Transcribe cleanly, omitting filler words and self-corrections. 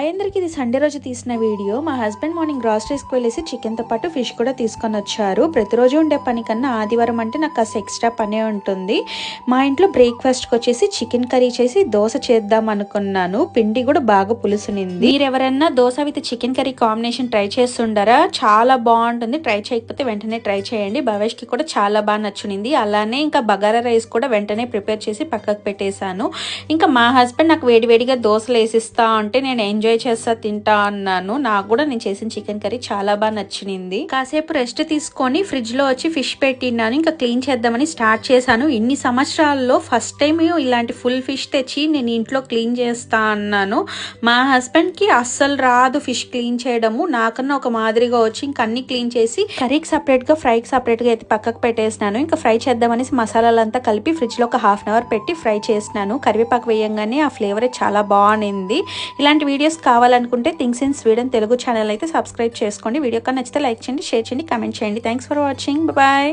Hi అందరికి, ఇది Sunday రోజు తీసిన వీడియో. మా హస్బెండ్ మార్నింగ్ గ్రాసరీస్కి వెళ్ళేసి చికెన్తో పాటు ఫిష్ కూడా తీసుకొని వచ్చారు. ప్రతిరోజు ఉండే పని కన్నా ఆదివారం అంటే నాకు కాస్త ఎక్స్ట్రా పనే ఉంటుంది. మా ఇంట్లో బ్రేక్ఫాస్ట్కి వచ్చేసి చికెన్ కర్రీ చేసి దోశ చేద్దాం అనుకున్నాను. పిండి కూడా బాగా పులుసునింది. మీరు ఎవరైనా dosa with chicken curry combination try చేస్తుండారా? చాలా బాగుంటుంది. ట్రై చేయకపోతే వెంటనే ట్రై చేయండి. భవేష్కి కూడా చాలా బాగా నచ్చునింది. అలానే ఇంకా బగారా రైస్ కూడా వెంటనే ప్రిపేర్ చేసి పక్కకు పెట్టేశాను. ఇంకా మా హస్బెండ్ నాకు వేడివేడిగా దోశలు వేసిస్తా అంటే నేను ఎంజాయ్ చేస్తా తింటా అన్నాను. నాకు కూడా నేను చేసిన చికెన్ కర్రీ చాలా బాగా నచ్చింది. కాసేపు రెస్ట్ తీసుకొని ఫ్రిడ్జ్ లో వచ్చి ఫిష్ పెట్టినాను. ఇంకా క్లీన్ చేద్దామని స్టార్ట్ చేశాను. ఇన్ని సంవత్సరాల్లో ఫస్ట్ టైం ఇలాంటి ఫుల్ ఫిష్ తెచ్చి నేను ఇంట్లో క్లీన్ చేస్తా అన్నాను. మా హస్బెండ్ కి అస్సలు రాదు ఫిష్ క్లీన్ చేయడము. నాకన్నా ఒక మాదిరిగా వచ్చి ఇంకా అన్ని క్లీన్ చేసి కర్రీకి సపరేట్ గా ఫ్రైకి సపరేట్ గా అయితే పక్కకు పెట్టేసినాను. ఇంకా ఫ్రై చేద్దామనేసి మసాలాలంతా కలిపి ఫ్రిడ్జ్ లో ఒక హాఫ్ అన్ అవర్ పెట్టి ఫ్రై చేసినాను. కరివేపాకు వేయంగానే ఆ ఫ్లేవర్ చాలా బాగుంది. ఇలాంటి వీడియోస్ కావాలనుకుంటే things in Sweden Telugu channel అయితే సబ్స్క్రైబ్ చేసుకోండి. వీడియో కన్నా నచ్చితే లైక్ చేయండి, షేర్ చేయండి, కామెంట్ చేయండి. Thanks for watching. బాయ్.